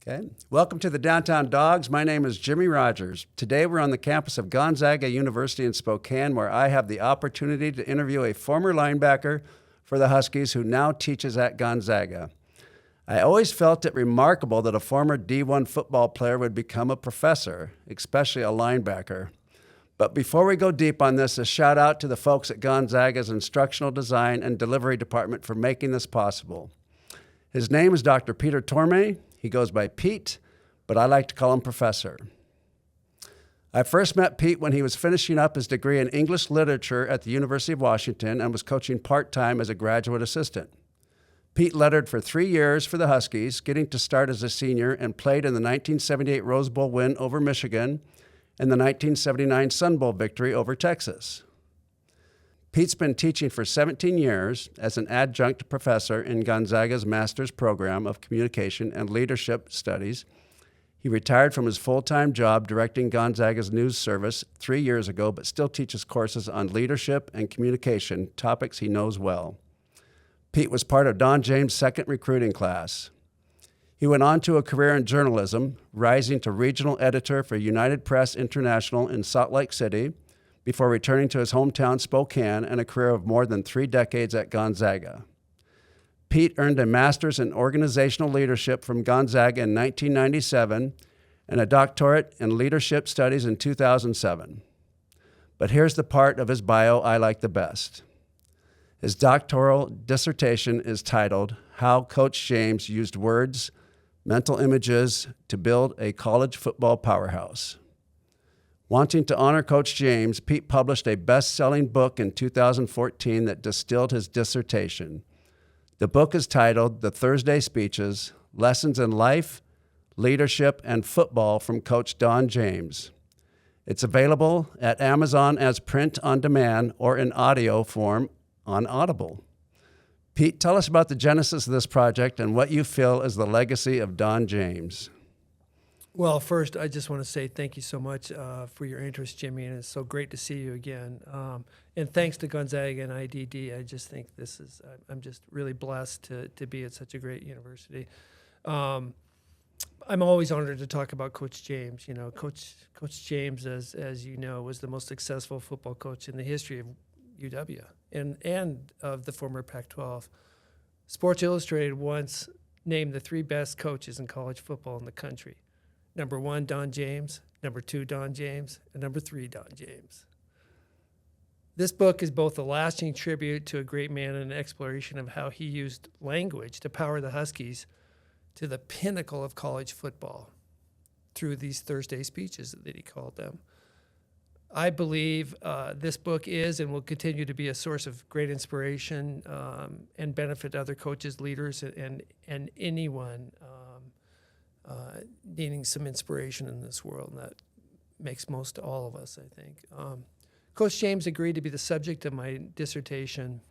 Okay. Welcome to the Downtown Dogs. My name is Jimmy Rogers. Today we're on the campus of Gonzaga University in Spokane, where I have the opportunity to interview a former linebacker for the Huskies who now teaches at Gonzaga. I always felt it remarkable that a former D1 football player would become a professor, especially a linebacker. But before we go deep on this, a shout out to the folks at Gonzaga's Instructional Design and Delivery Department for making this possible. His name is Dr. Peter Tormey. He goes by Pete, but I like to call him Professor. I first met Pete when he was finishing up his degree in English literature at the University of Washington and was coaching part-time as a graduate assistant. Pete lettered for 3 years for the Huskies, getting to start as a senior, and played in the 1978 Rose Bowl win over Michigan and the 1979 Sun Bowl victory over Texas. Pete's been teaching for 17 years as an adjunct professor in Gonzaga's master's program of communication and leadership studies. He retired from his full-time job directing Gonzaga's news service 3 years ago, but still teaches courses on leadership and communication, topics he knows well. Pete was part of Don James' second recruiting class. He went on to a career in journalism, rising to regional editor for United Press International in Salt Lake City, before returning to his hometown Spokane and a career of more than 3 decades at Gonzaga. Pete earned a master's in organizational leadership from Gonzaga in 1997 and a doctorate in leadership studies in 2007. But here's the part of his bio I like the best. His doctoral dissertation is titled, How Coach James Used Words, Mental Images to Build a College Football Powerhouse. Wanting to honor Coach James, Pete published a best-selling book in 2014 that distilled his dissertation. The book is titled The Thursday Speeches, Lessons in Life, Leadership, and Football from Coach Don James. It's available at Amazon as print on demand or in audio form on Audible. Pete, tell us about the genesis of this project and what you feel is the legacy of Don James. Well, first, I just want to say thank you so much for your interest, Jimmy, and it's so great to see you again. And thanks to Gonzaga and IDD. I just think I'm just really blessed to be at such a great university. I'm always honored to talk about Coach James. You know, Coach James, as you know, was the most successful football coach in the history of UW and of the former Pac-12. Sports Illustrated once named the 3 best coaches in college football in the country. Number 1, Don James. Number 2, Don James. And number 3, Don James. This book is both a lasting tribute to a great man and an exploration of how he used language to power the Huskies to the pinnacle of college football through these Thursday speeches that he called them. I believe this book is and will continue to be a source of great inspiration and benefit other coaches, leaders, and anyone needing some inspiration in this world, and that makes most all of us, I think. Coach James agreed to be the subject of my dissertation,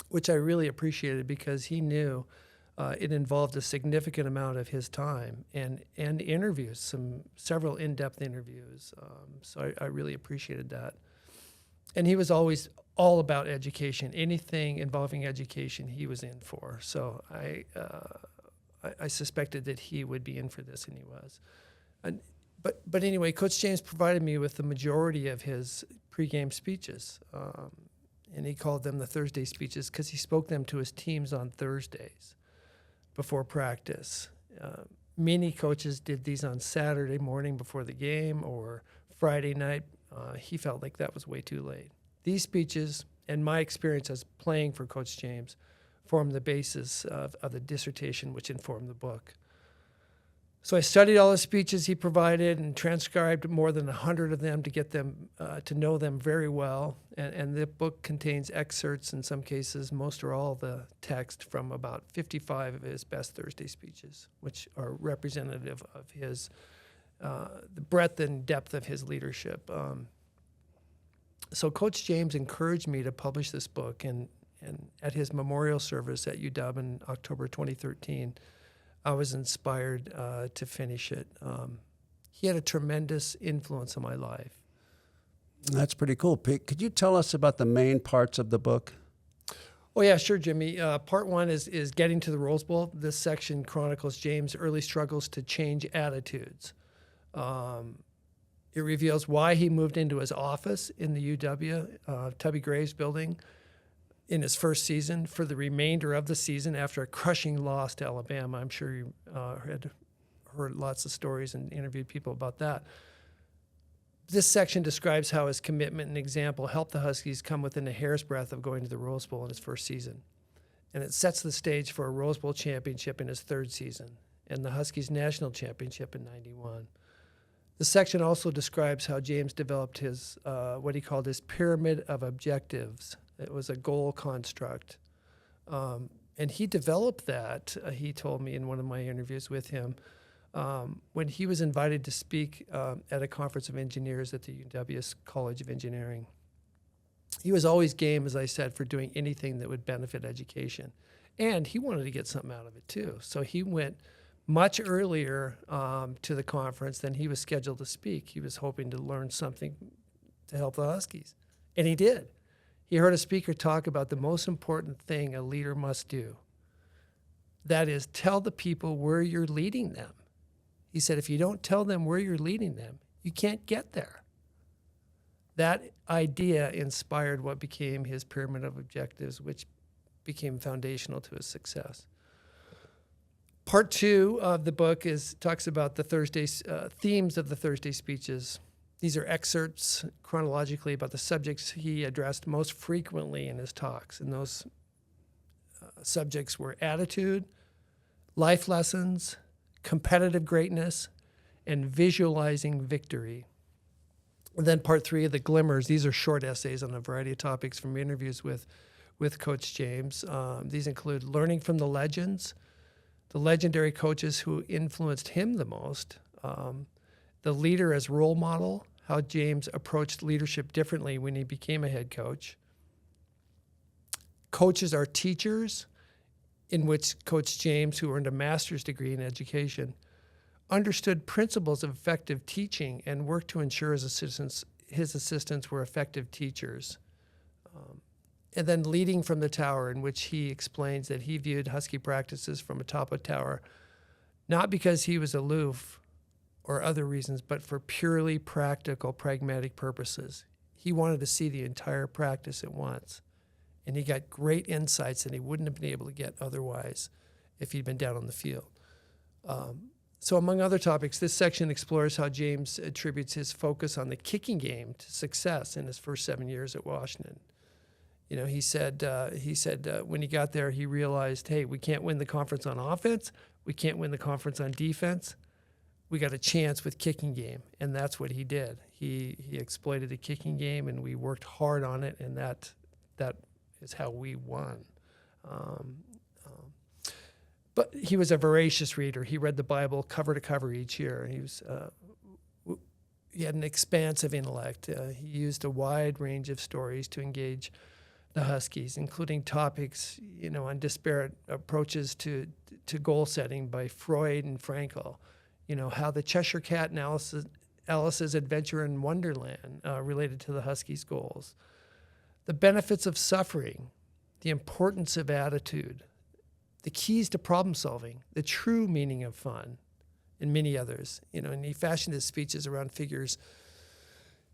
which I really appreciated because he knew it involved a significant amount of his time and interviews, several in-depth interviews. So I really appreciated that. And he was always all about education. Anything involving education, he was in for. So I suspected that he would be in for this, and he was. But anyway, Coach James provided me with the majority of his pregame speeches, and he called them the Thursday speeches because he spoke them to his teams on Thursdays before practice. Many coaches did these on Saturday morning before the game or Friday night. He felt like that was way too late. These speeches and my experience as playing for Coach James formed the basis of the dissertation which informed the book. So I studied all the speeches he provided and transcribed more than 100 of them to get them to know them very well. And the book contains excerpts, in some cases, most or all the text from about 55 of his best Thursday speeches, which are representative of his the breadth and depth of his leadership. So Coach James encouraged me to publish this book, and at his memorial service at UW in October 2013, I was inspired to finish it. He had a tremendous influence on my life. That's pretty cool, Pete. Could you tell us about the main parts of the book? Oh, yeah, sure, Jimmy. Part one is getting to the Rose Bowl. This section chronicles James' early struggles to change attitudes. It reveals why he moved into his office in the UW, Tubby Graves building, in his first season for the remainder of the season after a crushing loss to Alabama. I'm sure you had heard lots of stories and interviewed people about that. This section describes how his commitment and example helped the Huskies come within a hair's breadth of going to the Rose Bowl in his first season. And it sets the stage for a Rose Bowl championship in his third season and the Huskies' national championship in '91. The section also describes how James developed his, what he called his pyramid of objectives. It was a goal construct. And he developed that, he told me in one of my interviews with him, when he was invited to speak at a conference of engineers at the UW College of Engineering. He was always game, as I said, for doing anything that would benefit education. And he wanted to get something out of it too. So he went much earlier to the conference than he was scheduled to speak. He was hoping to learn something to help the Huskies. And he did. He heard a speaker talk about the most important thing a leader must do. That is, tell the people where you're leading them. He said, if you don't tell them where you're leading them, you can't get there. That idea inspired what became his pyramid of objectives, which became foundational to his success. Part two of the book talks about the themes of the Thursday speeches. These are excerpts chronologically about the subjects he addressed most frequently in his talks. And those subjects were attitude, life lessons, competitive greatness, and visualizing victory. And then part three of the glimmers. These are short essays on a variety of topics from interviews with Coach James. These include learning from the legends, the legendary coaches who influenced him the most, the leader as role model, how James approached leadership differently when he became a head coach. Coaches are teachers, in which Coach James, who earned a master's degree in education, understood principles of effective teaching and worked to ensure his assistants were effective teachers. And then leading from the tower, in which he explains that he viewed Husky practices from atop a tower, not because he was aloof or other reasons, but for purely practical, pragmatic purposes. He wanted to see the entire practice at once. And he got great insights that he wouldn't have been able to get otherwise if he'd been down on the field. So among other topics, this section explores how James attributes his focus on the kicking game to success in his first 7 years at Washington. You know, he said when he got there, he realized, hey, we can't win the conference on offense. We can't win the conference on defense. We got a chance with kicking game, and that's what he did. He exploited the kicking game, and we worked hard on it, and that is how we won. But he was a voracious reader. He read the Bible cover to cover each year. He had an expansive intellect. He used a wide range of stories to engage the Huskies, including topics, on disparate approaches to goal setting by Freud and Frankl. How the Cheshire Cat and Alice's Adventure in Wonderland related to the Huskies' goals. The benefits of suffering, the importance of attitude, the keys to problem solving, the true meaning of fun, and many others. And he fashioned his speeches around figures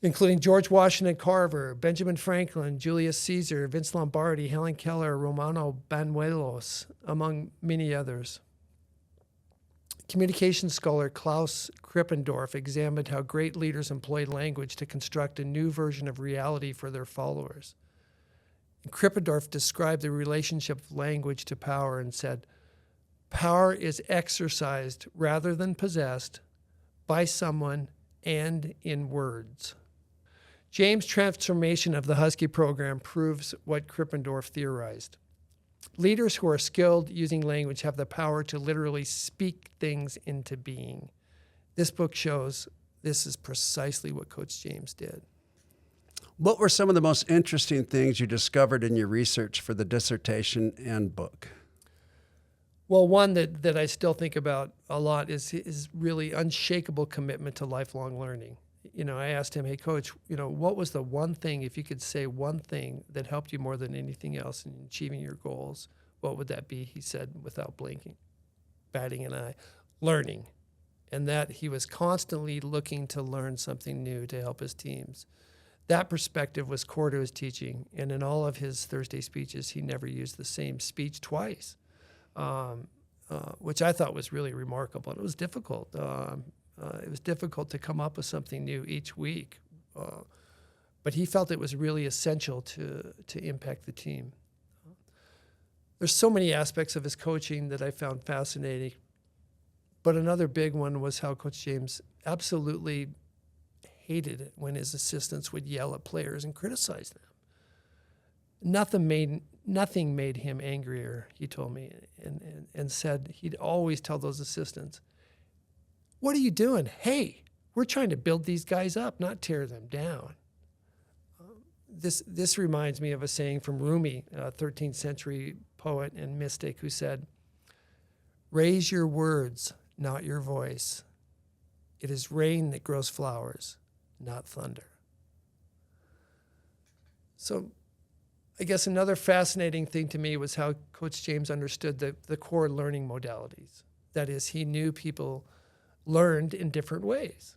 including George Washington Carver, Benjamin Franklin, Julius Caesar, Vince Lombardi, Helen Keller, Romano Banuelos, among many others. Communications scholar Klaus Krippendorf examined how great leaders employed language to construct a new version of reality for their followers. Krippendorf described the relationship of language to power and said, "Power is exercised rather than possessed by someone and in words." James' transformation of the Husky program proves what Krippendorf theorized. Leaders who are skilled using language have the power to literally speak things into being. This book shows this is precisely what Coach James did. What were some of the most interesting things you discovered in your research for the dissertation and book? Well, one that I still think about a lot is his really unshakable commitment to lifelong learning. I asked him, hey, Coach, what was the one thing, if you could say one thing that helped you more than anything else in achieving your goals, what would that be? He said, without blinking, batting an eye, learning. And that he was constantly looking to learn something new to help his teams. That perspective was core to his teaching. And in all of his Thursday speeches, he never used the same speech twice, which I thought was really remarkable. It was difficult. It was difficult to come up with something new each week. But he felt it was really essential to impact the team. There's so many aspects of his coaching that I found fascinating. But another big one was how Coach James absolutely hated it when his assistants would yell at players and criticize them. Nothing made him angrier, he told me, and said he'd always tell those assistants, what are you doing? Hey, we're trying to build these guys up, not tear them down. This reminds me of a saying from Rumi, a 13th century poet and mystic, who said, raise your words, not your voice. It is rain that grows flowers, not thunder. So I guess another fascinating thing to me was how Coach James understood the core learning modalities. That is, he knew people learned in different ways,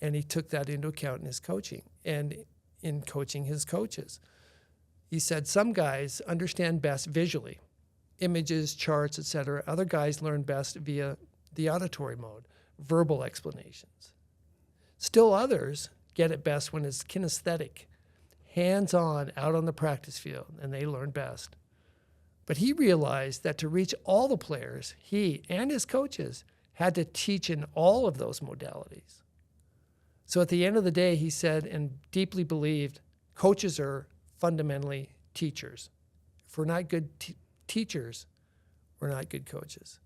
and he took that into account in his coaching and in coaching his coaches. He said some guys understand best visually, images, charts, etc. Other guys learn best via the auditory mode, verbal explanations. Still others get it best when it's kinesthetic, hands-on, out on the practice field, and they learn best. But he realized that to reach all the players, he and his coaches had to teach in all of those modalities. So at the end of the day, he said and deeply believed, coaches are fundamentally teachers. If we're not good teachers, we're not good coaches.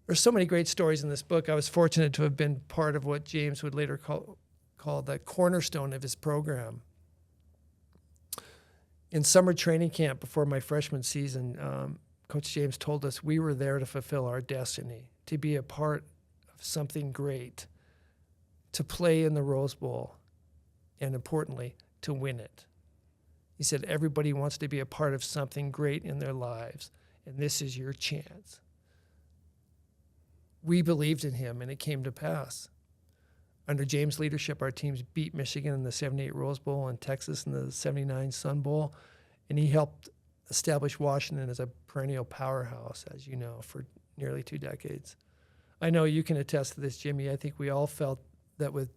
There's so many great stories in this book. I was fortunate to have been part of what James would later call the cornerstone of his program. In summer training camp before my freshman season, Coach James told us we were there to fulfill our destiny, to be a part of something great, to play in the Rose Bowl, and importantly, to win it. He said, everybody wants to be a part of something great in their lives, and this is your chance. We believed in him, and it came to pass. Under James' leadership, our teams beat Michigan in the 78 Rose Bowl and Texas in the 79 Sun Bowl, and he helped establish Washington as a perennial powerhouse, as you know, for nearly 2 decades. I know you can attest to this, Jimmy. I think we all felt that with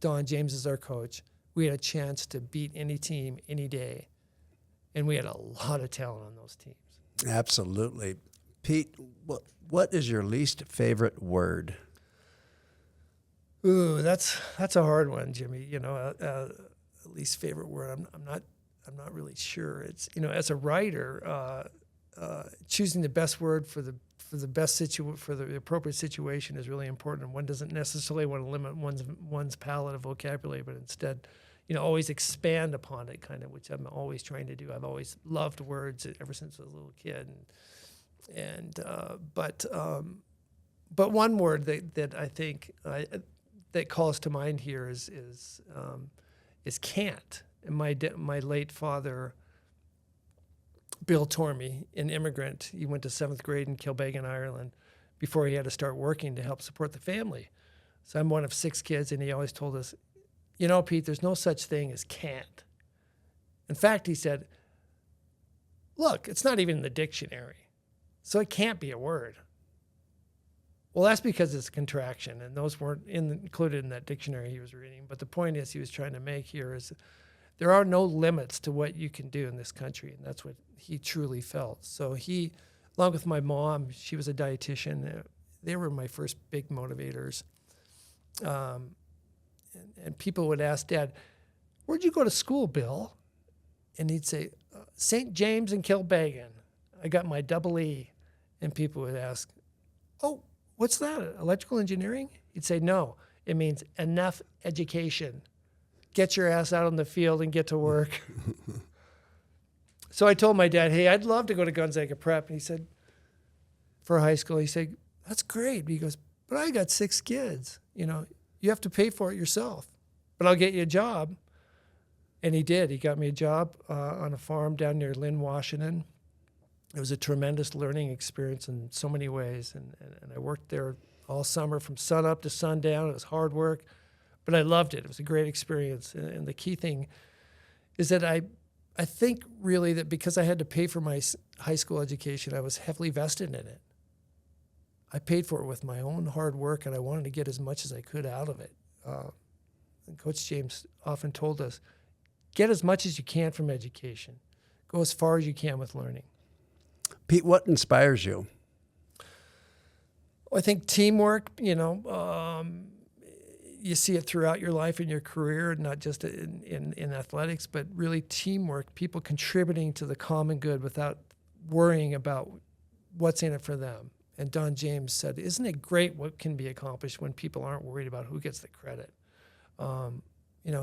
Don James as our coach, we had a chance to beat any team any day, and we had a lot of talent on those teams. Absolutely. Pete, what is your least favorite word? Ooh, that's a hard one, Jimmy. Least favorite word. I'm not really sure. It's as a writer, choosing the best word for the appropriate situation is really important. One doesn't necessarily want to limit one's palette of vocabulary, but instead, always expand upon it, kind of, which I'm always trying to do. I've always loved words ever since I was a little kid, but one word that I think that calls to mind here is can't. And my late father, Bill Tormey, an immigrant, he went to 7th grade in Kilbegan, Ireland, before he had to start working to help support the family. So I'm one of 6 kids, and he always told us, Pete, there's no such thing as can't. In fact, he said, look, it's not even in the dictionary, so it can't be a word. Well, that's because it's a contraction, and those weren't included in that dictionary he was reading. But the point he was trying to make here is there are no limits to what you can do in this country, and that's what he truly felt. So he, along with my mom, she was a dietitian. They were my first big motivators. And people would ask Dad, where'd you go to school, Bill? And he'd say, St. James in Kilbegan. I got my double E. And people would ask, oh, what's that, electrical engineering? He'd say, no, it means enough education. Get your ass out on the field and get to work. So I told my dad, hey, I'd love to go to Gonzaga Prep. And he said, for high school, he said, that's great. He goes, but I got 6 kids. You have to pay for it yourself. but I'll get you a job. And he did. He got me a job on a farm down near Lynn, Washington. It was a tremendous learning experience in so many ways. And I worked there all summer from sun up to sundown. It was hard work, but I loved it. It was a great experience. And the key thing is that I think really that because I had to pay for my high school education, I was heavily vested in it. I paid for it with my own hard work, and I wanted to get as much as I could out of it. And Coach James often told us, get as much as you can from education. Go as far as you can with learning. Pete, what inspires you? I think teamwork, you see it throughout your life and your career, not just in athletics, but really teamwork, people contributing to the common good without worrying about what's in it for them. And Don James said, isn't it great what can be accomplished when people aren't worried about who gets the credit?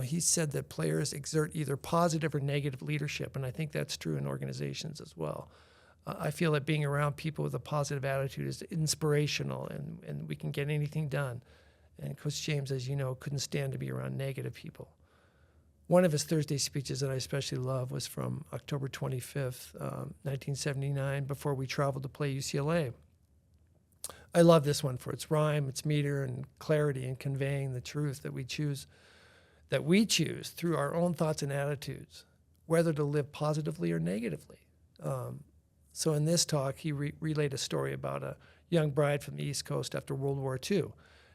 He said that players exert either positive or negative leadership, and I think that's true in organizations as well. I feel that being around people with a positive attitude is inspirational, and we can get anything done. And Coach James, as you know, couldn't stand to be around negative people. One of his Thursday speeches that I especially love was from October 25th, 1979, before we traveled to play UCLA. I love this one for its rhyme, its meter, and clarity in conveying the truth that we choose through our own thoughts and attitudes, whether to live positively or negatively. So in this talk, he relayed a story about a young bride from the East Coast after World War II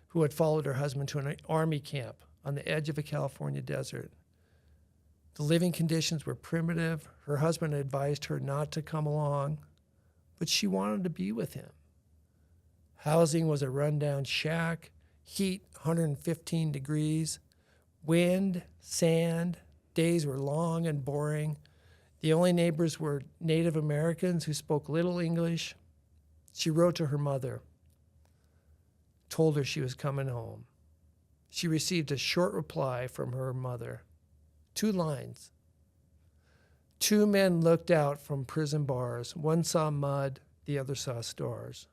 who had followed her husband to an army camp on the edge of a California desert. The living conditions were primitive. Her husband advised her not to come along, but she wanted to be with him. Housing was a rundown shack, heat 115 degrees, wind, sand, days were long and boring. The only neighbors were Native Americans who spoke little English. She wrote to her mother, told her she was coming home. She received a short reply from her mother, 2 lines. 2 men looked out from prison bars. One saw mud, the other saw stars.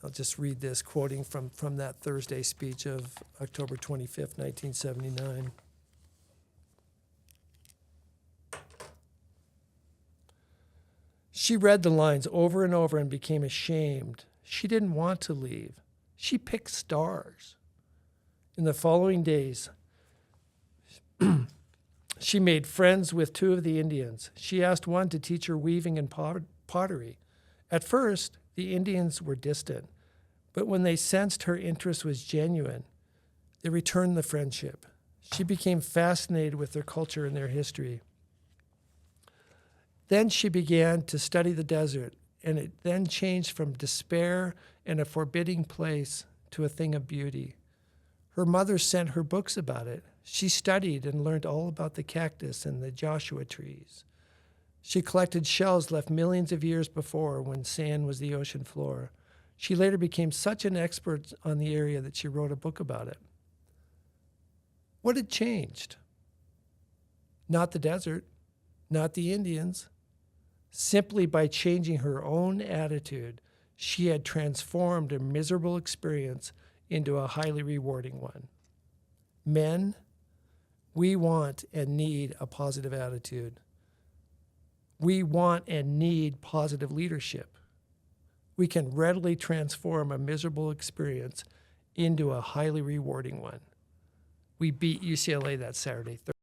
I'll just read this, quoting from that Thursday speech of October 25th, 1979. She read the lines over and over and became ashamed. She didn't want to leave. She picked stars. In the following days, she made friends with 2 of the Indians. She asked one to teach her weaving and pottery. At first, the Indians were distant, but when they sensed her interest was genuine, they returned the friendship. She became fascinated with their culture and their history. Then she began to study the desert, and it then changed from despair and a forbidding place to a thing of beauty. Her mother sent her books about it. She studied and learned all about the cactus and the Joshua trees. She collected shells left millions of years before when sand was the ocean floor. She later became such an expert on the area that she wrote a book about it. What had changed? Not the desert, not the Indians. Simply by changing her own attitude, she had transformed a miserable experience into a highly rewarding one. Men, we want and need a positive attitude. We want and need positive leadership. We can readily transform a miserable experience into a highly rewarding one. We beat UCLA that Saturday.